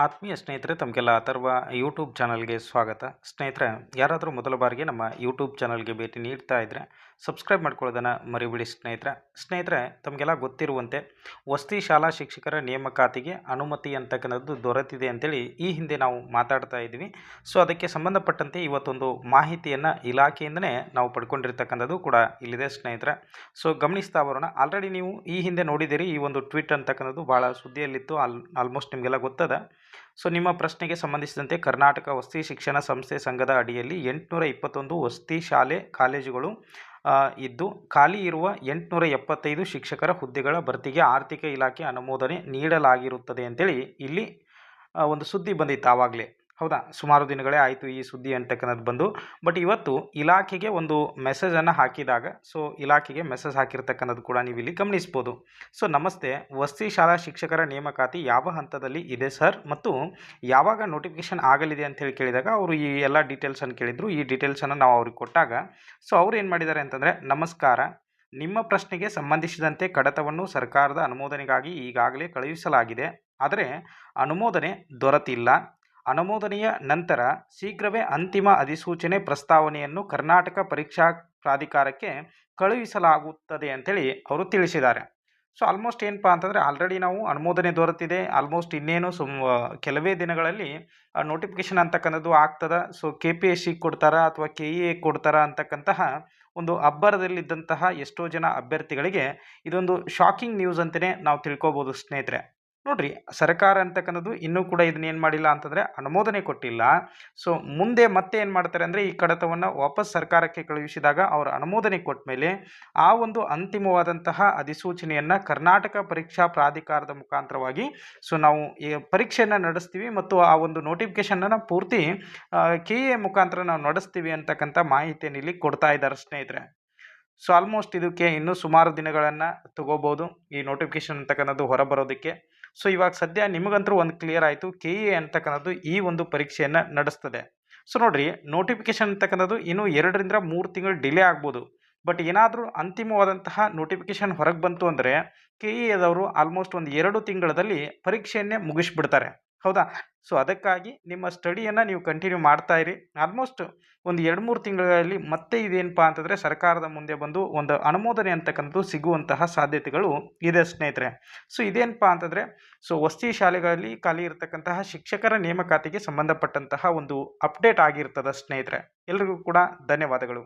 ಆತ್ಮೀಯ ಸ್ನೇಹಿತರೆ ತಮಗೆಲ್ಲ ಅಥರ್ವ ಯೂಟ್ಯೂಬ್ ಚಾನಲ್ಗೆ ಸ್ವಾಗತ. ಸ್ನೇಹಿತರೆ, ಯಾರಾದರೂ ಮೊದಲ ಬಾರಿಗೆ ನಮ್ಮ ಯೂಟ್ಯೂಬ್ ಚಾನಲ್ಗೆ ಭೇಟಿ ನೀಡ್ತಾ ಇದ್ದರೆ ಸಬ್ಸ್ಕ್ರೈಬ್ ಮಾಡ್ಕೊಳ್ಳೋದನ್ನು ಮರಿಬಿಡಿ ಸ್ನೇಹಿತರೆ, ತಮಗೆಲ್ಲ ಗೊತ್ತಿರುವಂತೆ ವಸತಿ ಶಾಲಾ ಶಿಕ್ಷಕರ ನೇಮಕಾತಿಗೆ ಅನುಮತಿ ಅಂತಕ್ಕಂಥದ್ದು ದೊರೆತಿದೆ ಅಂತೇಳಿ ಈ ಹಿಂದೆ ನಾವು ಮಾತಾಡ್ತಾ ಇದ್ವಿ. ಸೊ ಅದಕ್ಕೆ ಸಂಬಂಧಪಟ್ಟಂತೆ ಇವತ್ತೊಂದು ಮಾಹಿತಿಯನ್ನು ಇಲಾಖೆಯಿಂದನೇ ನಾವು ಪಡ್ಕೊಂಡಿರ್ತಕ್ಕಂಥದ್ದು ಕೂಡ ಇಲ್ಲಿದೆ ಸ್ನೇಹಿತರೆ. ಸೊ ಗಮನಿಸ್ತಾ ಬರೋಣ. ಆಲ್ರೆಡಿ ನೀವು ಈ ಹಿಂದೆ ನೋಡಿದ್ದೀರಿ, ಈ ಒಂದು ಟ್ವೀಟ್ ಅಂತಕ್ಕಂಥದ್ದು ಭಾಳ ಸುದ್ದಿಯಲ್ಲಿತ್ತು. ಆಲ್ಮೋಸ್ಟ್ ನಿಮಗೆಲ್ಲ ಗೊತ್ತದ. ಸೊ ನಿಮ್ಮ ಪ್ರಶ್ನೆಗೆ ಸಂಬಂಧಿಸಿದಂತೆ ಕರ್ನಾಟಕ ವಸತಿ ಶಿಕ್ಷಣ ಸಂಸ್ಥೆ ಸಂಘದ ಅಡಿಯಲ್ಲಿ 821 ವಸತಿ ಶಾಲೆ ಕಾಲೇಜುಗಳು ಇದ್ದು ಖಾಲಿ ಇರುವ 875 ಶಿಕ್ಷಕರ ಹುದ್ದೆಗಳ ಭರ್ತಿಗೆ ಆರ್ಥಿಕ ಇಲಾಖೆ ಅನುಮೋದನೆ ನೀಡಲಾಗಿರುತ್ತದೆ ಅಂತೇಳಿ ಇಲ್ಲಿ ಒಂದು ಸುದ್ದಿ ಬಂದಿತ್ತು ಆವಾಗಲೇ. ಹೌದಾ, ಸುಮಾರು ದಿನಗಳೇ ಆಯಿತು ಈ ಸುದ್ದಿ ಅಂತಕ್ಕಂಥದ್ದು ಬಂದು. ಬಟ್ ಇವತ್ತು ಇಲಾಖೆಗೆ ಒಂದು ಮೆಸೇಜನ್ನು ಹಾಕಿದಾಗ, ಸೊ ಇಲಾಖೆಗೆ ಮೆಸೇಜ್ ಹಾಕಿರ್ತಕ್ಕಂಥದ್ದು ಕೂಡ ನೀವು ಇಲ್ಲಿ ಗಮನಿಸ್ಬೋದು. ಸೊ ನಮಸ್ತೆ, ವಸತಿ ಶಾಲಾ ಶಿಕ್ಷಕರ ನೇಮಕಾತಿ ಯಾವ ಹಂತದಲ್ಲಿ ಇದೆ ಸರ್ ಮತ್ತು ಯಾವಾಗ ನೋಟಿಫಿಕೇಶನ್ ಆಗಲಿದೆ ಅಂತ ಹೇಳಿ ಕೇಳಿದಾಗ ಅವರು ಈ ಎಲ್ಲ ಡೀಟೇಲ್ಸನ್ನು ಕೇಳಿದರು. ಈ ಡೀಟೇಲ್ಸನ್ನು ನಾವು ಅವ್ರಿಗೆ ಕೊಟ್ಟಾಗ ಸೊ ಅವ್ರು ಏನು ಮಾಡಿದ್ದಾರೆ ಅಂತಂದರೆ, ನಮಸ್ಕಾರ, ನಿಮ್ಮ ಪ್ರಶ್ನೆಗೆ ಸಂಬಂಧಿಸಿದಂತೆ ಕಡತವನ್ನು ಸರ್ಕಾರದ ಅನುಮೋದನೆಗಾಗಿ ಈಗಾಗಲೇ ಕಳುಹಿಸಲಾಗಿದೆ. ಆದರೆ ಅನುಮೋದನೆ ದೊರೆತಿಲ್ಲ. ಅನುಮೋದನೆಯ ನಂತರ ಶೀಘ್ರವೇ ಅಂತಿಮ ಅಧಿಸೂಚನೆ ಪ್ರಸ್ತಾವನೆಯನ್ನು ಕರ್ನಾಟಕ ಪರೀಕ್ಷಾ ಪ್ರಾಧಿಕಾರಕ್ಕೆ ಕಳುಹಿಸಲಾಗುತ್ತದೆ ಅಂತೇಳಿ ಅವರು ತಿಳಿಸಿದ್ದಾರೆ. ಸೊ ಆಲ್ಮೋಸ್ಟ್ ಏನಪ್ಪ ಅಂತಂದರೆ, ಆಲ್ರೆಡಿ ನಾವು ಅನುಮೋದನೆ ದೊರೆತಿದೆ. ಆಲ್ಮೋಸ್ಟ್ ಇನ್ನೇನು ಕೆಲವೇ ದಿನಗಳಲ್ಲಿ ನೋಟಿಫಿಕೇಶನ್ ಅಂತಕ್ಕಂಥದ್ದು ಆಗ್ತದೆ. ಸೊ KPSC ಕೊಡ್ತಾರಾ ಅಥವಾ KEA ಕೊಡ್ತಾರಾ ಅಂತಕ್ಕಂತಹ ಒಂದು ಅಬ್ಬರದಲ್ಲಿದ್ದಂತಹ ಎಷ್ಟೋ ಜನ ಅಭ್ಯರ್ಥಿಗಳಿಗೆ ಇದೊಂದು ಶಾಕಿಂಗ್ ನ್ಯೂಸ್ ಅಂತಲೇ ನಾವು ತಿಳ್ಕೊಬೋದು ಸ್ನೇಹಿತರೆ. ನೋಡ್ರಿ, ಸರ್ಕಾರ ಅಂತಕ್ಕಂಥದ್ದು ಇನ್ನೂ ಕೂಡ ಇದನ್ನೇನು ಮಾಡಿಲ್ಲ ಅಂತಂದರೆ ಅನುಮೋದನೆ ಕೊಟ್ಟಿಲ್ಲ. ಸೊ ಮುಂದೆ ಮತ್ತೆ ಏನು ಮಾಡ್ತಾರೆ ಅಂದರೆ, ಈ ಕಡತವನ್ನು ವಾಪಸ್ ಸರ್ಕಾರಕ್ಕೆ ಕಳುಹಿಸಿದಾಗ ಅವರ ಅನುಮೋದನೆ ಕೊಟ್ಟ ಮೇಲೆ ಆ ಒಂದು ಅಂತಿಮವಾದಂತಹ ಅಧಿಸೂಚನೆಯನ್ನು ಕರ್ನಾಟಕ ಪರೀಕ್ಷಾ ಪ್ರಾಧಿಕಾರದ ಮುಖಾಂತರವಾಗಿ ಸೊ ನಾವು ಈ ಪರೀಕ್ಷೆಯನ್ನು ನಡೆಸ್ತೀವಿ ಮತ್ತು ಆ ಒಂದು ನೋಟಿಫಿಕೇಶನನ್ನು ಪೂರ್ತಿ KEA ಮುಖಾಂತರ ನಾವು ನಡೆಸ್ತೀವಿ ಅಂತಕ್ಕಂಥ ಮಾಹಿತಿಯನ್ನು ಇಲ್ಲಿ ಕೊಡ್ತಾ ಇದ್ದಾರೆ ಸ್ನೇಹಿತರೆ. ಸೊ ಆಲ್ಮೋಸ್ಟ್ ಇದಕ್ಕೆ ಇನ್ನೂ ಸುಮಾರು ದಿನಗಳನ್ನು ತಗೋಬೋದು ಈ ನೋಟಿಫಿಕೇಶನ್ ಅಂತಕ್ಕಂಥದ್ದು ಹೊರಬರೋದಕ್ಕೆ. ಸೊ ಇವಾಗ ಸದ್ಯ ನಿಮಗಂತೂ ಒಂದು ಕ್ಲಿಯರ್ ಆಯಿತು, KEA ಅಂತಕ್ಕಂಥದ್ದು ಈ ಒಂದು ಪರೀಕ್ಷೆಯನ್ನು ನಡೆಸ್ತದೆ. ಸೊ ನೋಡಿರಿ, ನೋಟಿಫಿಕೇಶನ್ ಅಂತಕ್ಕಂಥದ್ದು ಇನ್ನೂ 2 ರಿಂದ 3 ತಿಂಗಳು ಡಿಲೇ ಆಗ್ಬೋದು. ಬಟ್ ಏನಾದರೂ ಅಂತಿಮವಾದಂತಹ ನೋಟಿಫಿಕೇಶನ್ ಹೊರಗೆ ಬಂತು ಅಂದರೆ KEAದವರು ಆಲ್ಮೋಸ್ಟ್ ಒಂದು 2 ತಿಂಗಳಲ್ಲಿ ಪರೀಕ್ಷೆಯನ್ನೇ ಮುಗಿಸ್ಬಿಡ್ತಾರೆ. ಹೌದಾ? ಸೊ ಅದಕ್ಕಾಗಿ ನಿಮ್ಮ ಸ್ಟಡಿಯನ್ನು ನೀವು ಕಂಟಿನ್ಯೂ ಮಾಡ್ತಾ ಇರಿ. ಆಲ್ಮೋಸ್ಟ್ ಒಂದು 2-3 ತಿಂಗಳಲ್ಲಿ ಮತ್ತೆ ಇದೇನಪ್ಪ ಅಂತಂದರೆ ಸರ್ಕಾರದ ಮುಂದೆ ಬಂದು ಒಂದು ಅನುಮೋದನೆ ಅಂತಕ್ಕಂಥದ್ದು ಸಿಗುವಂತಹ ಸಾಧ್ಯತೆಗಳು ಇದೆ ಸ್ನೇಹಿತರೆ. ಸೊ ಇದೇನಪ್ಪ ಅಂತಂದರೆ, ಸೊ ವಸತಿ ಶಾಲೆಗಳಲ್ಲಿ ಖಾಲಿ ಇರತಕ್ಕಂತಹ ಶಿಕ್ಷಕರ ನೇಮಕಾತಿಗೆ ಸಂಬಂಧಪಟ್ಟಂತಹ ಒಂದು ಅಪ್ಡೇಟ್ ಆಗಿರ್ತದೆ ಸ್ನೇಹಿತರೆ. ಎಲ್ರಿಗೂ ಕೂಡ ಧನ್ಯವಾದಗಳು.